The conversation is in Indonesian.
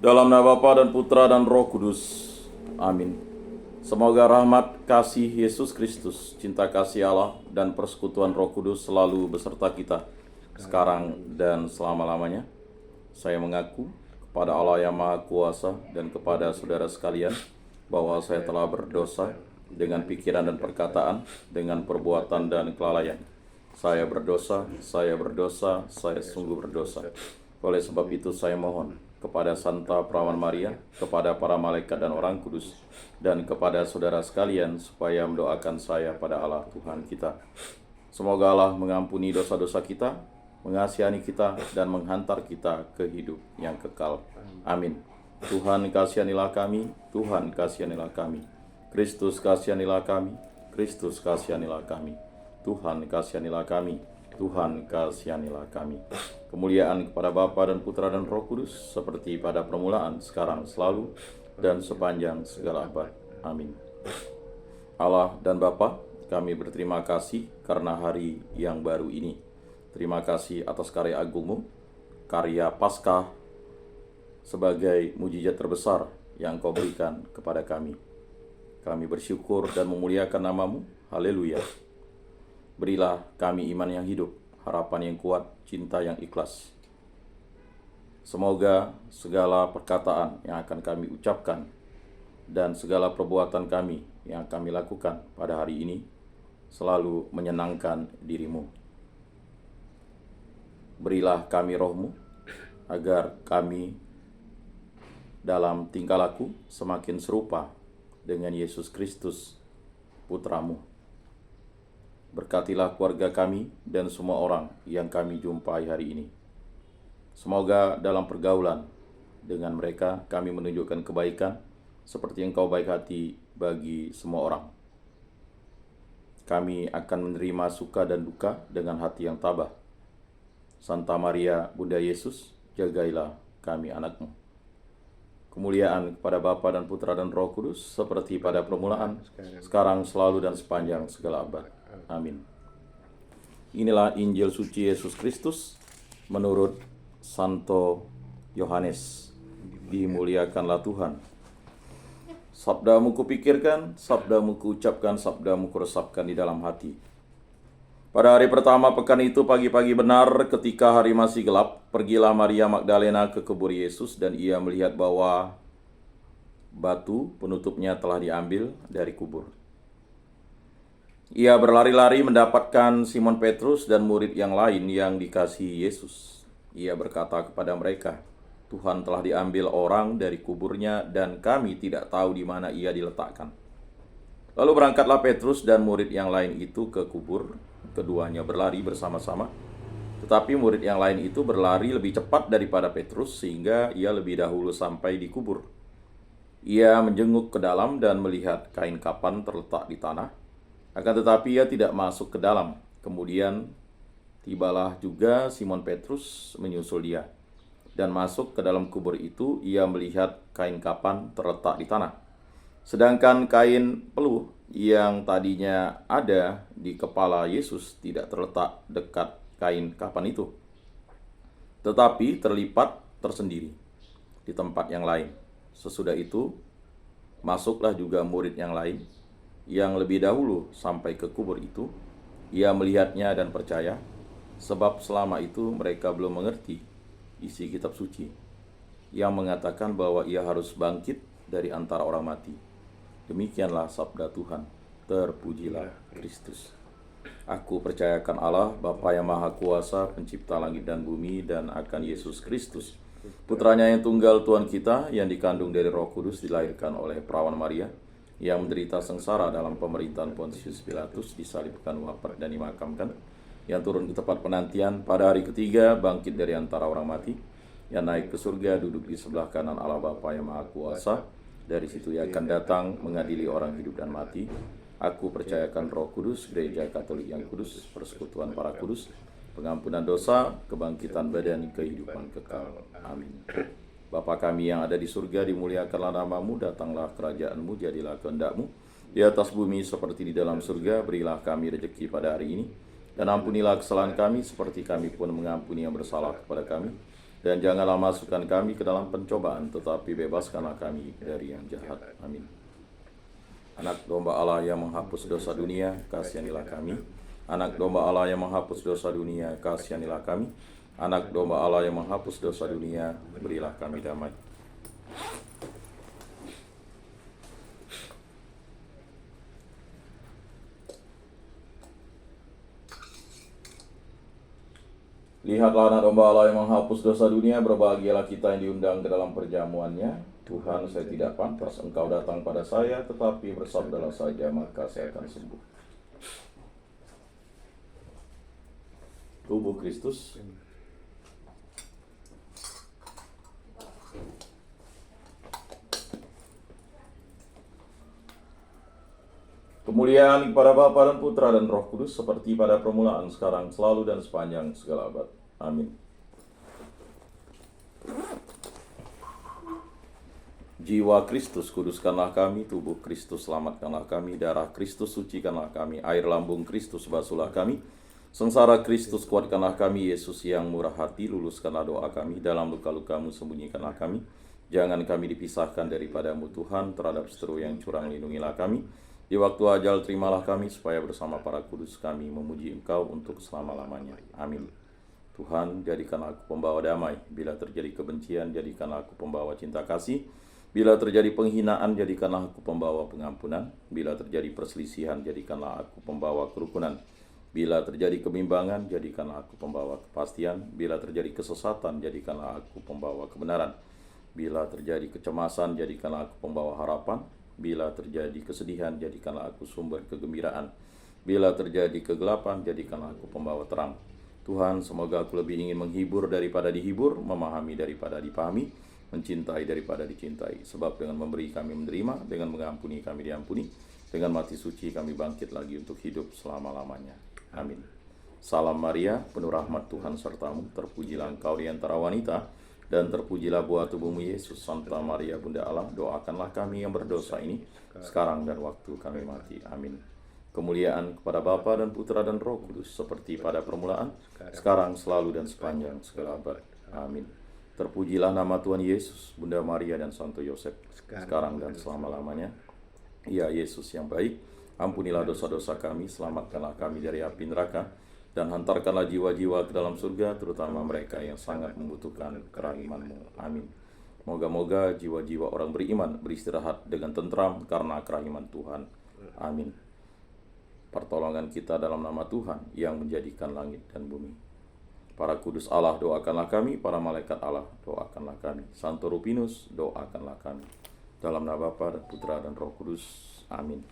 Dalam nama Bapa dan Putra dan Roh Kudus. Amin. Semoga rahmat kasih Yesus Kristus, cinta kasih Allah, dan persekutuan Roh Kudus selalu beserta kita, sekarang dan selama-lamanya. Saya mengaku kepada Allah yang Maha Kuasa dan kepada saudara sekalian bahwa saya telah berdosa dengan pikiran dan perkataan, dengan perbuatan dan kelalaian. Saya berdosa, saya sungguh berdosa. Oleh sebab itu saya mohon kepada Santa Perawan Maria, kepada para malaikat dan orang kudus, dan kepada saudara sekalian supaya mendoakan saya pada Allah Tuhan kita. Semoga Allah mengampuni dosa-dosa kita, mengasihani kita, dan menghantar kita ke hidup yang kekal. Amin. Tuhan kasihanilah kami, Tuhan kasihanilah kami. Kristus kasihanilah kami, Kristus kasihanilah kami. Tuhan kasihanilah kami, Tuhan kasihanilah kami. Kemuliaan kepada Bapa dan Putra dan Roh Kudus, seperti pada permulaan, sekarang, selalu, dan sepanjang segala abad. Amin. Allah dan Bapa, kami berterima kasih karena hari yang baru ini. Terima kasih atas karya agung-Mu, karya Paskah sebagai mujizat terbesar yang Kau berikan kepada kami. Kami bersyukur dan memuliakan nama-Mu. Haleluya. Berilah kami iman yang hidup, harapan yang kuat, cinta yang ikhlas. Semoga segala perkataan yang akan kami ucapkan dan segala perbuatan kami yang kami lakukan pada hari ini selalu menyenangkan diri-Mu. Berilah kami roh-Mu agar kami dalam tingkah laku semakin serupa dengan Yesus Kristus, Putra-Mu. Berkatilah keluarga kami dan semua orang yang kami jumpai hari ini. Semoga dalam pergaulan dengan mereka kami menunjukkan kebaikan seperti Engkau baik hati bagi semua orang. Kami akan menerima suka dan duka dengan hati yang tabah. Santa Maria, Bunda Yesus, jagailah kami anak-Mu. Kemuliaan kepada Bapa dan Putra dan Roh Kudus, seperti pada permulaan, sekarang, selalu, dan sepanjang segala abad. Amin. Inilah Injil suci Yesus Kristus menurut Santo Yohanes. Dimuliakanlah Tuhan. Sabda-Mu kupikirkan, Sabda-Mu kuucapkan, Sabda-Mu kuresapkan di dalam hati. Pada hari pertama pekan itu, pagi-pagi benar, ketika hari masih gelap, pergilah Maria Magdalena ke kubur Yesus, dan ia melihat bahwa batu penutupnya telah diambil dari kubur. Ia berlari-lari mendapatkan Simon Petrus dan murid yang lain yang dikasihi Yesus. Ia berkata kepada mereka, "Tuhan telah diambil orang dari kuburnya dan kami tidak tahu di mana ia diletakkan." Lalu berangkatlah Petrus dan murid yang lain itu ke kubur. Keduanya berlari bersama-sama. Tetapi murid yang lain itu berlari lebih cepat daripada Petrus sehingga ia lebih dahulu sampai di kubur. Ia menjenguk ke dalam dan melihat kain kapan terletak di tanah. Akan tetapi ia tidak masuk ke dalam. Kemudian tibalah juga Simon Petrus menyusul dia. Dan masuk ke dalam kubur itu, ia melihat kain kapan terletak di tanah. Sedangkan kain peluh yang tadinya ada di kepala Yesus tidak terletak dekat kain kapan itu, tetapi terlipat tersendiri di tempat yang lain. Sesudah itu, masuklah juga murid yang lain yang lebih dahulu sampai ke kubur itu. Ia melihatnya dan percaya, sebab selama itu mereka belum mengerti isi kitab suci yang mengatakan bahwa ia harus bangkit dari antara orang mati. Demikianlah sabda Tuhan. Terpujilah Kristus. Aku percayakan Allah, Bapa yang Maha Kuasa, pencipta langit dan bumi, dan akan Yesus Kristus, Putranya yang tunggal, Tuhan kita, yang dikandung dari Roh Kudus, dilahirkan oleh Perawan Maria, yang menderita sengsara dalam pemerintahan Pontius Pilatus, disalibkan, wafat, dan dimakamkan, yang turun ke tempat penantian, pada hari ketiga bangkit dari antara orang mati, yang naik ke surga, duduk di sebelah kanan Allah Bapa yang Maha Kuasa. Dari situ ia akan datang mengadili orang hidup dan mati. Aku percayakan Roh Kudus, Gereja Katolik yang kudus, persekutuan para kudus, pengampunan dosa, kebangkitan badan, kehidupan kekal. Amin. Bapa kami yang ada di surga, dimuliakanlah nama-Mu, datanglah kerajaan-Mu, jadilah kehendak-Mu di atas bumi seperti di dalam surga. Berilah kami rezeki pada hari ini, dan ampunilah kesalahan kami seperti kami pun mengampuni yang bersalah kepada kami. Dan janganlah masukkan kami ke dalam pencobaan, tetapi bebaskanlah kami dari yang jahat. Amin. Anak domba Allah yang menghapus dosa dunia, kasihanilah kami. Anak domba Allah yang menghapus dosa dunia, kasihanilah kami. Anak domba Allah yang menghapus dosa dunia, berilah kami damai. Lihatlah anak domba Allah yang menghapus dosa dunia, berbahagialah kita yang diundang ke dalam perjamuannya. Tuhan, saya tidak pantas Engkau datang pada saya, tetapi bersabdalah saja, maka saya akan sembuh. Tubuh Kristus. Kemuliaan kepada Bapa dan Putra dan Roh Kudus, seperti pada permulaan, sekarang, selalu, dan sepanjang segala abad. Amin. Jiwa Kristus, kuduskanlah kami. Tubuh Kristus, selamatkanlah kami. Darah Kristus, sucikanlah kami. Air lambung Kristus, basuhlah kami. Sengsara Kristus, kuatkanlah kami. Yesus yang murah hati, luluskanlah doa kami. Dalam luka-lukamu, sembunyikanlah kami. Jangan kami dipisahkan daripadamu Tuhan. Terhadap seteru yang curang, lindungilah kami. Di waktu ajal terimalah kami, supaya bersama para kudus kami memuji Engkau untuk selama-lamanya. Amin. Tuhan, jadikanlah aku pembawa damai. Bila terjadi kebencian, jadikanlah aku pembawa cinta kasih. Bila terjadi penghinaan, jadikanlah aku pembawa pengampunan. Bila terjadi perselisihan, jadikanlah aku pembawa kerukunan. Bila terjadi kebimbangan, jadikanlah aku pembawa kepastian. Bila terjadi kesesatan, jadikanlah aku pembawa kebenaran. Bila terjadi kecemasan, jadikanlah aku pembawa harapan. Bila terjadi kesedihan, jadikanlah aku sumber kegembiraan. Bila terjadi kegelapan, jadikanlah aku pembawa terang. Tuhan, semoga aku lebih ingin menghibur daripada dihibur, memahami daripada dipahami, mencintai daripada dicintai. Sebab dengan memberi kami menerima, dengan mengampuni kami diampuni, dengan mati suci kami bangkit lagi untuk hidup selama-lamanya. Amin. Salam Maria, penuh rahmat Tuhan sertamu, terpujilah engkau di antara wanita, dan terpujilah buah tubuhmu Yesus. Santa Maria Bunda Allah, doakanlah kami yang berdosa ini, sekarang dan waktu kami mati. Amin. Kemuliaan kepada Bapa dan Putra dan Roh Kudus, seperti pada permulaan, sekarang, selalu, dan sepanjang segala abad. Amin. Terpujilah nama Tuhan Yesus, Bunda Maria dan Santo Yosef, sekarang dan selama-lamanya. Ya Yesus yang baik, ampunilah dosa-dosa kami, selamatkanlah kami dari api neraka, dan hantarkanlah jiwa-jiwa ke dalam surga, terutama mereka yang sangat membutuhkan kerahiman-Mu. Amin. Moga-moga jiwa-jiwa orang beriman beristirahat dengan tentram karena kerahiman Tuhan. Amin. Pertolongan kita dalam nama Tuhan yang menjadikan langit dan bumi. Para kudus Allah, doakanlah kami. Para malaikat Allah, doakanlah kami. Santo Rupinus, doakanlah kami. Dalam nama Bapa dan Putra dan Roh Kudus. Amin.